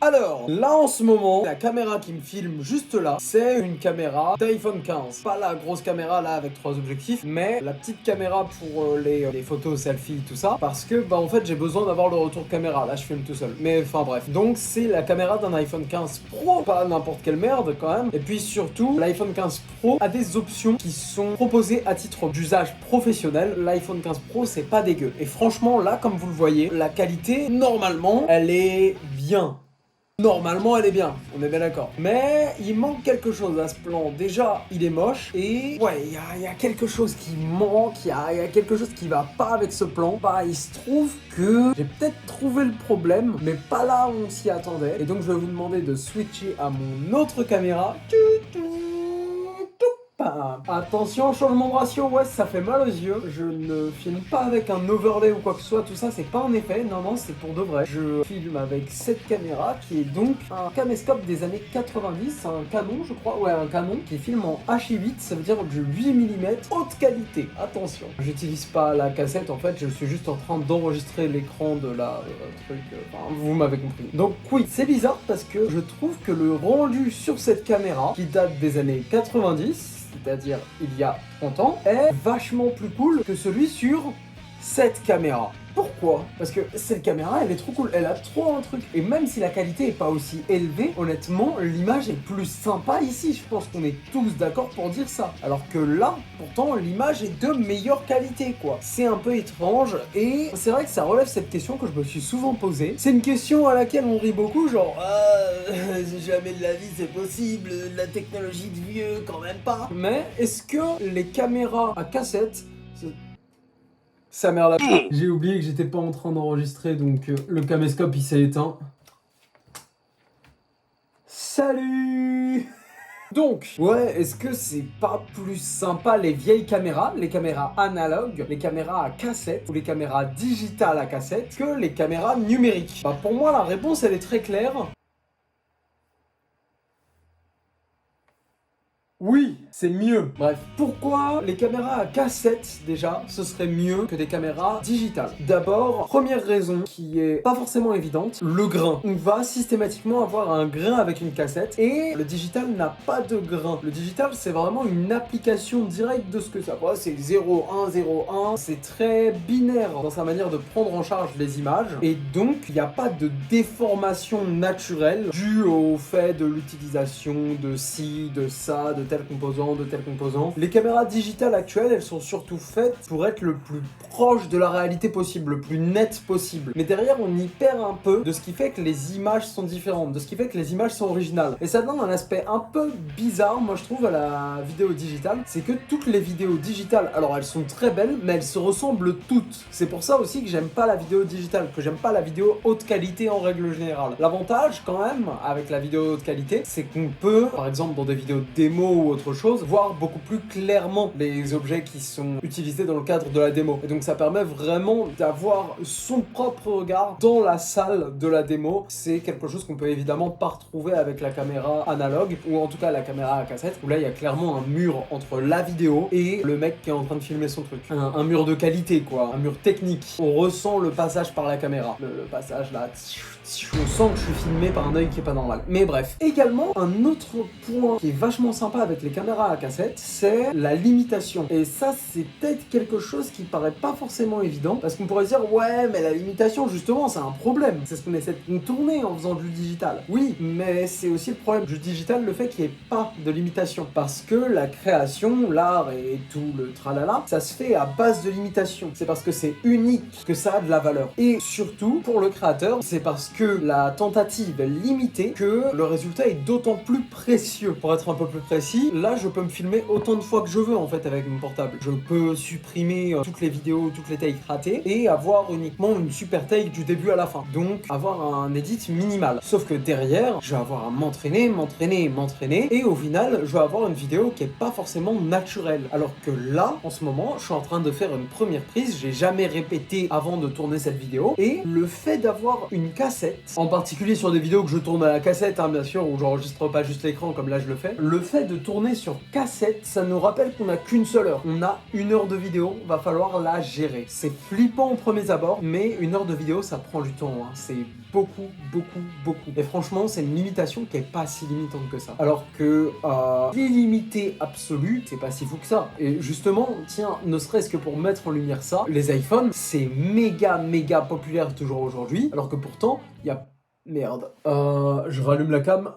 Alors, là en ce moment, la caméra qui me filme juste là, c'est une caméra d'iPhone 15. Pas la grosse caméra là avec 3 objectifs, mais la petite caméra pour les photos, selfies, tout ça. Parce que, bah en fait, j'ai besoin d'avoir le retour caméra. Là, je filme tout seul. Mais enfin bref. Donc, c'est la caméra d'un iPhone 15 Pro. Pas n'importe quelle merde quand même. Et puis surtout, l'iPhone 15 Pro a des options qui sont proposées à titre d'usage professionnel. L'iPhone 15 Pro, c'est pas dégueu. Et franchement, là, comme vous le voyez, la qualité, normalement, elle est bien. Normalement, elle est bien, on est bien d'accord. Mais il manque quelque chose à ce plan. Déjà, il est moche et ouais, il y a quelque chose qui manque, il y a quelque chose qui va pas avec ce plan. Bah, il se trouve que j'ai peut-être trouvé le problème, mais pas là où on s'y attendait. Et donc, je vais vous demander de switcher à mon autre caméra. Attention, changement de ratio, ouais, ça fait mal aux yeux. Je ne filme pas avec un overlay ou quoi que ce soit, tout ça, c'est pas un effet, non, c'est pour de vrai. Je filme avec cette caméra qui est donc un caméscope des années 90, un Canon, je crois, ouais, un Canon qui filme en Hi8, ça veut dire du 8 mm, haute qualité, attention. J'utilise pas la cassette, en fait, je suis juste en train d'enregistrer l'écran de la truc, enfin, vous m'avez compris. Donc oui, c'est bizarre parce que je trouve que le rendu sur cette caméra, qui date des années 90, c'est-à-dire il y a 30 ans, est vachement plus cool que celui sur cette caméra. Pourquoi? Parce que cette caméra, elle est trop cool, elle a trop un truc. Et même si la qualité est pas aussi élevée, honnêtement, l'image est plus sympa ici. Je pense qu'on est tous d'accord pour dire ça. Alors que là, pourtant, l'image est de meilleure qualité, quoi. C'est un peu étrange et c'est vrai que ça relève cette question que je me suis souvent posée. C'est une question à laquelle on rit beaucoup, genre jamais de la vie c'est possible, la technologie de vieux, quand même pas. Mais est-ce que les caméras à cassette... Sa mère la... J'ai oublié que j'étais pas en train d'enregistrer, donc le caméscope il s'est éteint. Salut. Donc, ouais, est-ce que c'est pas plus sympa les vieilles caméras, les caméras analogues, les caméras à cassette ou les caméras digitales à cassette que les caméras numériques? Bah pour moi la réponse elle est très claire. Oui, c'est mieux. Bref, pourquoi les caméras à cassette, déjà, ce serait mieux que des caméras digitales? D'abord, première raison qui est pas forcément évidente, le grain. On va systématiquement avoir un grain avec une cassette et le digital n'a pas de grain. Le digital, c'est vraiment une application directe de ce que ça va. C'est 0, 1, 0, 1. C'est très binaire dans sa manière de prendre en charge les images et donc il n'y a pas de déformation naturelle due au fait de l'utilisation de ci, de ça, de tel composant, de tel composant. Les caméras digitales actuelles, elles sont surtout faites pour être le plus proche de la réalité possible, le plus net possible. Mais derrière, on y perd un peu de ce qui fait que les images sont différentes, de ce qui fait que les images sont originales. Et ça donne un aspect un peu bizarre, moi je trouve, à la vidéo digitale. C'est que toutes les vidéos digitales, alors elles sont très belles, mais elles se ressemblent toutes. C'est pour ça aussi que j'aime pas la vidéo digitale, que j'aime pas la vidéo haute qualité en règle générale. L'avantage, quand même, avec la vidéo haute qualité, c'est qu'on peut, par exemple dans des vidéos démo ou autre chose, voir beaucoup plus clairement les objets qui sont utilisés dans le cadre de la démo. Et donc ça permet vraiment d'avoir son propre regard dans la salle de la démo. C'est quelque chose qu'on peut évidemment pas retrouver avec la caméra analogue, ou en tout cas la caméra à cassette, où là il y a clairement un mur entre la vidéo et le mec qui est en train de filmer son truc. Un mur de qualité quoi, un mur technique. On ressent le passage par la caméra. Le passage là... On sent que je suis filmé par un œil qui est pas normal. Mais bref. Également, un autre point qui est vachement sympa avec les caméras à cassette, c'est la limitation. Et ça, c'est peut-être quelque chose qui paraît pas forcément évident, parce qu'on pourrait se dire, ouais, mais la limitation, justement, c'est un problème. C'est ce qu'on essaie de contourner en faisant du digital. Oui, mais c'est aussi le problème du digital, le fait qu'il n'y ait pas de limitation. Parce que la création, l'art et tout le tralala, ça se fait à base de limitation. C'est parce que c'est unique que ça a de la valeur. Et surtout, pour le créateur, c'est parce que la tentative est limitée que le résultat est d'autant plus précieux. Pour être un peu plus précis, là je peux me filmer autant de fois que je veux en fait avec mon portable. Je peux supprimer toutes les vidéos, toutes les takes ratées et avoir uniquement une super take du début à la fin. Donc avoir un edit minimal. Sauf que derrière, je vais avoir à m'entraîner et au final, je vais avoir une vidéo qui est pas forcément naturelle. Alors que là, en ce moment, je suis en train de faire une première prise, j'ai jamais répété avant de tourner cette vidéo et le fait d'avoir une cassette, en particulier sur des vidéos que je tourne à la cassette, bien sûr, où j'enregistre pas juste l'écran comme là je le fais. Le fait de tourner sur cassette, ça nous rappelle qu'on a qu'une seule heure. On a 1 heure de vidéo, va falloir la gérer. C'est flippant au premier abord, mais 1 heure de vidéo, ça prend du temps. C'est beaucoup. Et franchement, c'est une limitation qui est pas si limitante que ça. Alors que l'illimité absolue, c'est pas si fou que ça. Et justement, tiens, ne serait-ce que pour mettre en lumière ça, les iPhones, c'est méga populaire toujours aujourd'hui, alors que pourtant, il y a... Merde. Je rallume la cam.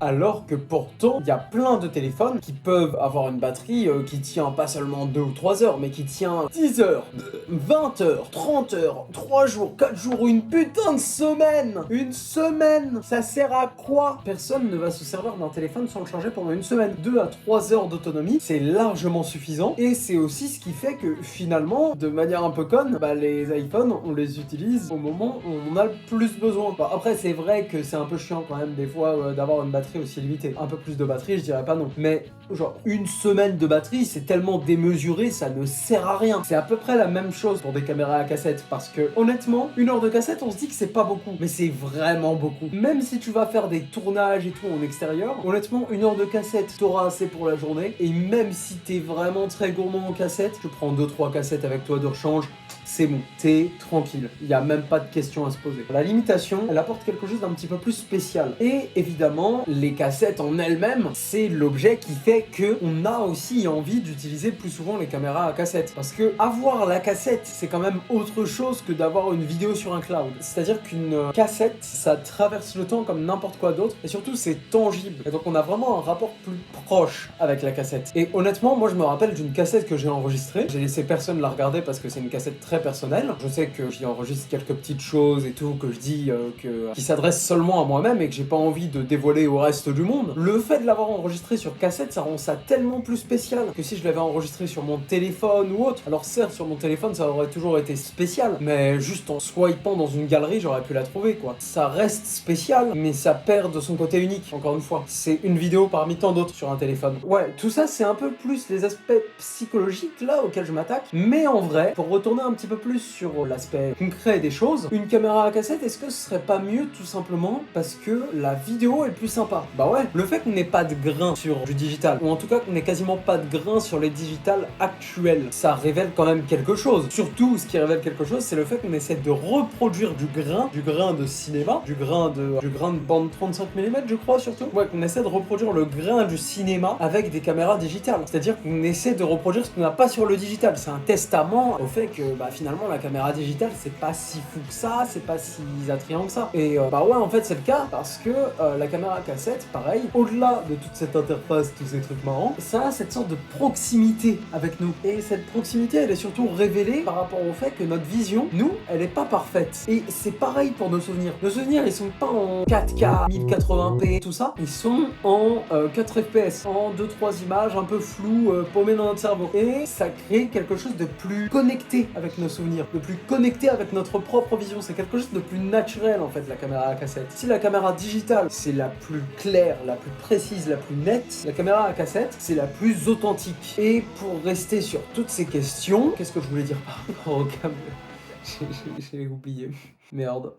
Alors que pourtant, il y a plein de téléphones qui peuvent avoir une batterie qui tient pas seulement 2 ou 3 heures, mais qui tient 10 heures, 20 heures, 30 heures, 3 jours, 4 jours, une putain de semaine. Une semaine. Ça sert à quoi? Personne ne va se servir d'un téléphone sans le charger pendant une semaine. 2 à 3 heures d'autonomie, c'est largement suffisant. Et c'est aussi ce qui fait que finalement, de manière un peu conne, bah, les iPhones, on les utilise au moment où on a le plus besoin. Bah, après, c'est vrai que c'est un peu chiant quand même des fois d'avoir une batterie aussi limitée. Un peu plus de batterie, je dirais pas non. Mais genre, une semaine de batterie, c'est tellement démesuré, ça ne sert à rien. C'est à peu près la même chose pour des caméras à cassette. Parce que, honnêtement, 1 heure de cassette, on se dit que c'est pas beaucoup. Mais c'est vraiment beaucoup. Même si tu vas faire des tournages et tout en extérieur, honnêtement, 1 heure de cassette, t'auras assez pour la journée. Et même si t'es vraiment très gourmand en cassette, tu prends 2-3 cassettes avec toi de rechange, c'est bon, t'es tranquille. Il n'y a même pas de question à se poser. La limitation, elle apporte quelque chose d'un petit peu plus spécial. Et évidemment, les cassettes en elles-mêmes, c'est l'objet qui fait qu'on a aussi envie d'utiliser plus souvent les caméras à cassette. Parce que avoir la cassette, c'est quand même autre chose que d'avoir une vidéo sur un cloud. C'est-à-dire qu'une cassette, ça traverse le temps comme n'importe quoi d'autre. Et surtout, c'est tangible. Et donc, on a vraiment un rapport plus proche avec la cassette. Et honnêtement, moi, je me rappelle d'une cassette que j'ai enregistrée. J'ai laissé personne la regarder parce que c'est une cassette très personnelle. Je sais que j'y enregistre quelques petites choses et tout, que je dis qui s'adressent seulement à moi-même et que j'ai pas envie de dévoiler au reste du monde. Le fait de l'avoir enregistré sur cassette, ça rend ça tellement plus spécial que si je l'avais enregistré sur mon téléphone ou autre. Alors certes, sur mon téléphone, ça aurait toujours été spécial, mais juste en swipant dans une galerie, j'aurais pu la trouver, quoi. Ça reste spécial, mais ça perd de son côté unique, encore une fois. C'est une vidéo parmi tant d'autres sur un téléphone. Ouais, tout ça, c'est un peu plus les aspects psychologiques, là, auxquels je m'attaque. Mais en vrai, pour retourner un petit peu plus sur l'aspect concret des choses, une caméra à cassette, est-ce que ce serait pas mieux tout simplement parce que la vidéo est plus sympa? Bah ouais, le fait qu'on n'ait pas de grain sur du digital, ou en tout cas qu'on n'ait quasiment pas de grain sur les digitales actuelles, ça révèle quand même quelque chose. Surtout, ce qui révèle quelque chose, c'est le fait qu'on essaie de reproduire du grain de cinéma, du grain de bande 35 mm, je crois, surtout. Ouais, qu'on essaie de reproduire le grain du cinéma avec des caméras digitales. C'est-à-dire qu'on essaie de reproduire ce qu'on n'a pas sur le digital. C'est un testament au fait que, bah, finalement, la caméra digitale, c'est pas si fou que ça, c'est pas si attrayant que ça. Et bah ouais, en fait, c'est le cas parce que la caméra à cassette, pareil, au-delà de toute cette interface, tous ces trucs marrants, ça a cette sorte de proximité avec nous. Et cette proximité, elle est surtout révélée par rapport au fait que notre vision, nous, elle est pas parfaite. Et c'est pareil pour nos souvenirs. Nos souvenirs, ils sont pas en 4K, 1080p, tout ça. Ils sont en 4 FPS, en 2-3 images un peu floues, paumées dans notre cerveau. Et ça crée quelque chose de plus connecté avec nos souvenirs, de plus connecté avec notre propre vision. C'est quelque chose de plus naturel, en fait, la caméra à cassette. Si la caméra digitale, c'est la plus claire, la plus précise, la plus nette, la caméra à cassette, c'est la plus authentique. Et pour rester sur toutes ces questions, qu'est-ce que je voulais dire par rapport au caméra? J'ai oublié. Merde.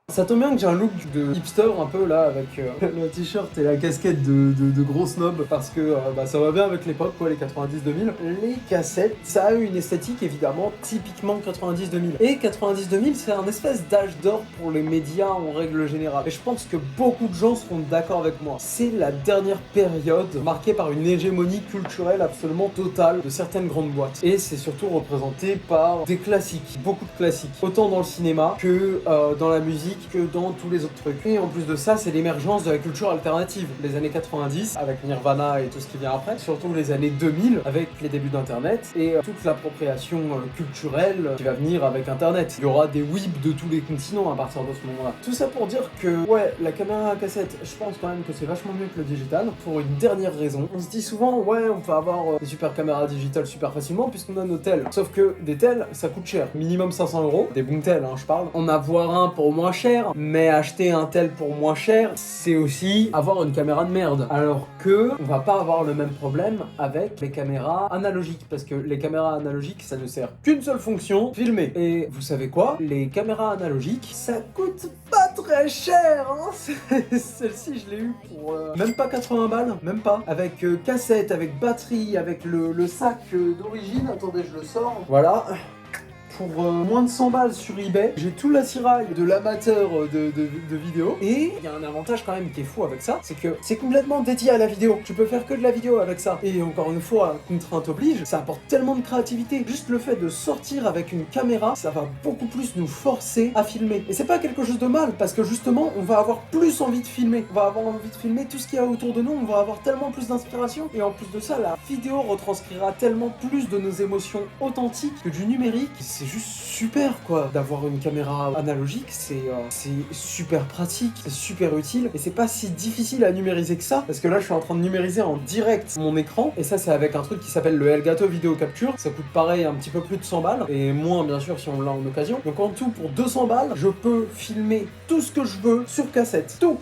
Ça tombe bien que j'ai un look de hipster un peu là avec le t-shirt et la casquette de gros snob parce que bah, ça va bien avec l'époque quoi, les 90-2000. Les cassettes, ça a eu une esthétique évidemment typiquement 90-2000. Et 90-2000 c'est un espèce d'âge d'or pour les médias en règle générale. Et je pense que beaucoup de gens seront d'accord avec moi. C'est la dernière période marquée par une hégémonie culturelle absolument totale de certaines grandes boîtes. Et c'est surtout représenté par des classiques, beaucoup de classiques. Autant dans le cinéma que dans la musique, que dans tous les autres trucs. Et en plus de ça, c'est l'émergence de la culture alternative. Les années 90, avec Nirvana et tout ce qui vient après, surtout les années 2000, avec les débuts d'Internet, et toute l'appropriation culturelle qui va venir avec Internet. Il y aura des whips de tous les continents à partir de ce moment-là. Tout ça pour dire que, ouais, la caméra à cassette, je pense quand même que c'est vachement mieux que le digital, pour une dernière raison. On se dit souvent, ouais, on peut avoir des super caméras digitales super facilement, puisqu'on a nos tels. Sauf que des tels, ça coûte cher. Minimum 500 €. Des bons tels, hein, je parle. En avoir un pour moins cher, mais acheter un tel pour moins cher, c'est aussi avoir une caméra de merde. Alors que on va pas avoir le même problème avec les caméras analogiques, parce que les caméras analogiques, ça ne sert qu'une seule fonction, filmer. Et vous savez quoi? Les caméras analogiques, ça coûte pas très cher, hein. Celle-ci, je l'ai eu pour même pas 80 balles, même pas. Avec cassette, avec batterie, avec le sac d'origine. Attendez, je le sors. Voilà. pour moins de 100 balles sur eBay. J'ai tout l'attirail de l'amateur de vidéo. Et il y a un avantage quand même qui est fou avec ça, c'est que c'est complètement dédié à la vidéo. Tu peux faire que de la vidéo avec ça. Et encore une fois, contrainte oblige, ça apporte tellement de créativité. Juste le fait de sortir avec une caméra, ça va beaucoup plus nous forcer à filmer. Et c'est pas quelque chose de mal, parce que justement, on va avoir plus envie de filmer. On va avoir envie de filmer tout ce qu'il y a autour de nous, on va avoir tellement plus d'inspiration. Et en plus de ça, la vidéo retranscrira tellement plus de nos émotions authentiques que du numérique. C'est juste super, quoi. D'avoir une caméra analogique, c'est super pratique, c'est super utile. Et c'est pas si difficile à numériser que ça, parce que là, je suis en train de numériser en direct mon écran. Et ça, c'est avec un truc qui s'appelle le Elgato Video Capture. Ça coûte pareil, un petit peu plus de 100 balles. Et moins, bien sûr, si on l'a en occasion. Donc en tout, pour 200 balles, je peux filmer tout ce que je veux sur cassette. Tout.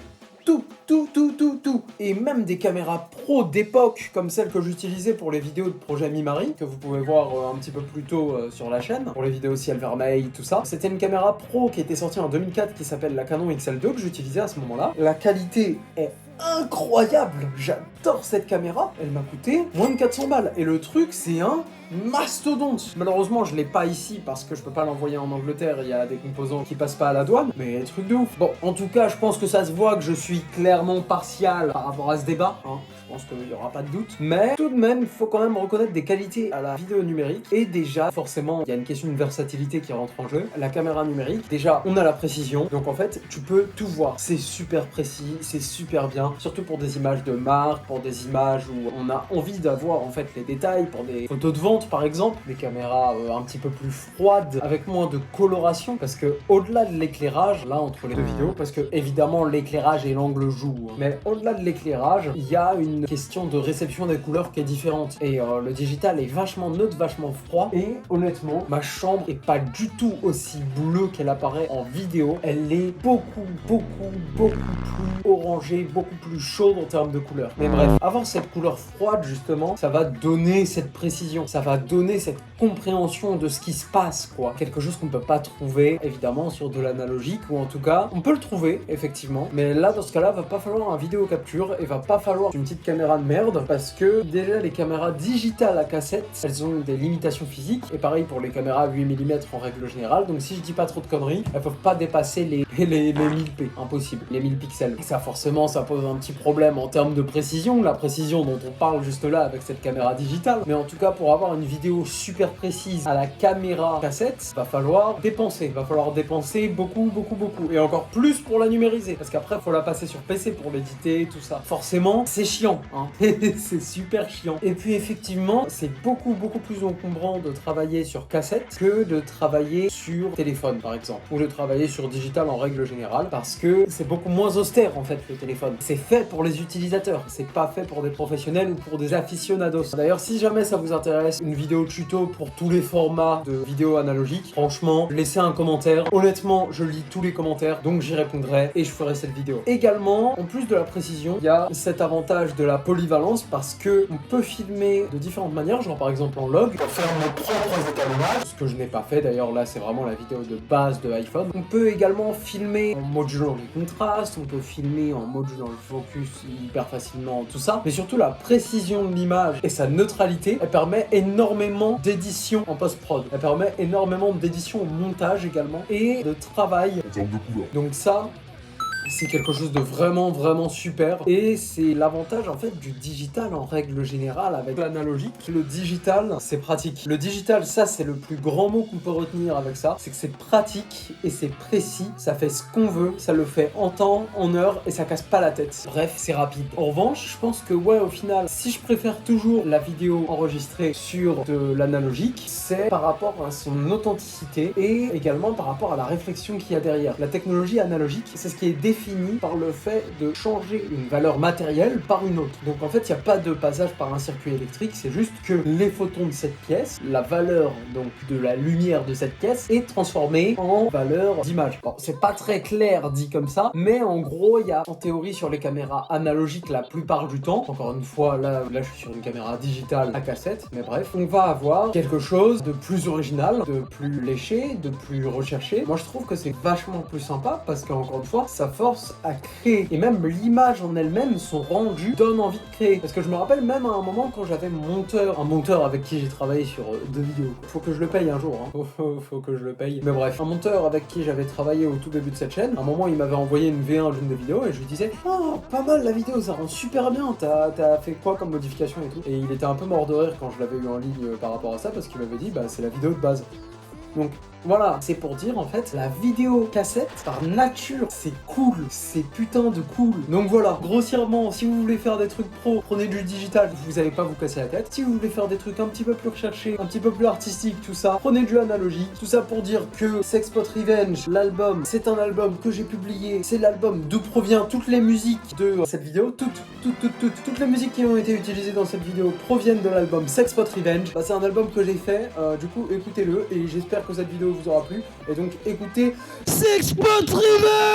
Et même des caméras pro d'époque, comme celle que j'utilisais pour les vidéos de projet Mimari, que vous pouvez voir un petit peu plus tôt sur la chaîne, pour les vidéos ciel vermeil, tout ça. C'était une caméra pro qui était sortie en 2004, qui s'appelle la Canon XL2, que j'utilisais à ce moment-là. La qualité est incroyable, j'adore cette caméra, elle m'a coûté moins de 400 balles, et le truc c'est un mastodonte. Malheureusement je l'ai pas ici parce que je peux pas l'envoyer en Angleterre, il y a des composants qui passent pas à la douane, mais truc de ouf. Bon, en tout cas je pense que ça se voit que je suis clairement partial par rapport à ce débat, hein. Je pense qu'il n'y aura pas de doute. Mais tout de même, il faut quand même reconnaître des qualités à la vidéo numérique. Et déjà, forcément, il y a une question de versatilité qui rentre en jeu. La caméra numérique, déjà, on a la précision. Donc en fait, tu peux tout voir. C'est super précis, c'est super bien. Surtout pour des images de marque, pour des images où on a envie d'avoir en fait les détails, pour des photos de vente par exemple. Des caméras un petit peu plus froides, avec moins de coloration. Parce que au-delà de l'éclairage, là, entre les deux vidéos, parce que évidemment, l'éclairage et l'angle jouent. Mais au-delà de l'éclairage, il y a une question de réception des couleurs qui est différente. Et le digital est vachement neutre, vachement froid. Et honnêtement, ma chambre est pas du tout aussi bleue qu'elle apparaît en vidéo. Elle est beaucoup plus orangée, beaucoup plus chaude en termes de couleurs. Mais bref, avoir cette couleur froide justement, ça va donner cette précision, ça va donner cette compréhension de ce qui se passe, quoi. Quelque chose qu'on ne peut pas trouver évidemment sur de l'analogique, ou en tout cas, on peut le trouver effectivement. Mais là, dans ce cas-là, va pas falloir un vidéo capture et va pas falloir une petite caméra de merde, parce que déjà les caméras digitales à cassette, elles ont des limitations physiques, et pareil pour les caméras 8 mm en règle générale. Donc si je dis pas trop de conneries, elles peuvent pas dépasser les 1000p, impossible, les 1000 pixels. Et ça forcément, ça pose un petit problème en termes de précision, la précision dont on parle juste là avec cette caméra digitale. Mais en tout cas, pour avoir une vidéo super précise à la caméra cassette, va falloir dépenser beaucoup. Et encore plus pour la numériser, parce qu'après faut la passer sur PC pour l'éditer, tout ça. Forcément, c'est chiant, hein. C'est super chiant. Et puis effectivement, c'est beaucoup plus encombrant de travailler sur cassette que de travailler sur téléphone par exemple, ou de travailler sur digital en règle générale, parce que c'est beaucoup moins austère en fait le téléphone. C'est fait pour les utilisateurs, c'est pas fait pour des professionnels ou pour des aficionados. D'ailleurs, si jamais ça vous intéresse, une vidéo tuto pour tous les formats de vidéos analogiques, franchement, laissez un commentaire. Honnêtement, je lis tous les commentaires, donc j'y répondrai et je ferai cette vidéo. Également, en plus de la précision, il y a cet avantage de la polyvalence, parce que on peut filmer de différentes manières, genre par exemple en log, pour faire nos propres étalonnages, ce que je n'ai pas fait d'ailleurs. Là c'est vraiment la vidéo de base de iPhone. On peut également filmer en modulant les contrastes, on peut filmer en modulant le focus hyper facilement, tout ça, mais surtout la précision de l'image et sa neutralité, elle permet énormément d'édition en post-prod, elle permet énormément d'édition au montage également, et de travail en termes de couleurs. Donc ça, c'est quelque chose de vraiment super, et c'est l'avantage en fait du digital en règle générale avec l'analogique. Le digital, c'est pratique. Le digital, ça c'est le plus grand mot qu'on peut retenir avec ça, c'est que c'est pratique et c'est précis, ça fait ce qu'on veut, ça le fait en temps, en heure, et ça casse pas la tête. Bref, c'est rapide. En revanche, je pense que ouais, au final, si je préfère toujours la vidéo enregistrée sur de l'analogique, c'est par rapport à son authenticité et également par rapport à la réflexion qu'il y a derrière. La technologie analogique, c'est ce qui est défini par le fait de changer une valeur matérielle par une autre. Donc en fait, il n'y a pas de passage par un circuit électrique, c'est juste que les photons de cette pièce, la valeur donc de la lumière de cette pièce est transformée en valeur d'image. Bon, c'est pas très clair dit comme ça, mais en gros, il y a en théorie sur les caméras analogiques la plupart du temps, encore une fois, là je suis sur une caméra digitale à cassette, mais bref, on va avoir quelque chose de plus original, de plus léché, de plus recherché. Moi je trouve que c'est vachement plus sympa, parce qu'encore une fois, ça force force à créer. Et même l'image en elle-même, son rendu, donne envie de créer. Parce que je me rappelle même à un moment quand j'avais un monteur avec qui j'ai travaillé sur 2 vidéos. Faut que je le paye un jour, hein. Faut que je le paye. Mais bref, un monteur avec qui j'avais travaillé au tout début de cette chaîne, à un moment il m'avait envoyé une V1 d'une des vidéos et je lui disais oh, pas mal la vidéo, ça rend super bien, t'as fait quoi comme modification et tout. Et il était un peu mort de rire quand je l'avais eu en ligne par rapport à ça parce qu'il m'avait dit bah c'est la vidéo de base. Donc voilà, c'est pour dire en fait, la vidéo cassette, par nature, c'est cool, c'est putain de cool. Donc voilà, grossièrement, si vous voulez faire des trucs pro, prenez du digital, vous allez pas vous casser la tête. Si vous voulez faire des trucs un petit peu plus recherchés, un petit peu plus artistiques, tout ça, prenez du analogique. Tout ça pour dire que Sexpot Revenge, l'album, c'est un album que j'ai publié, c'est l'album d'où provient toutes les musiques de cette vidéo, toutes les musiques qui ont été utilisées dans cette vidéo proviennent de l'album Sexpot Revenge. Bah, c'est un album que j'ai fait, du coup écoutez-le et j'espère que cette vidéo vous aura plu. Et donc écoutez Sexpot Revenge.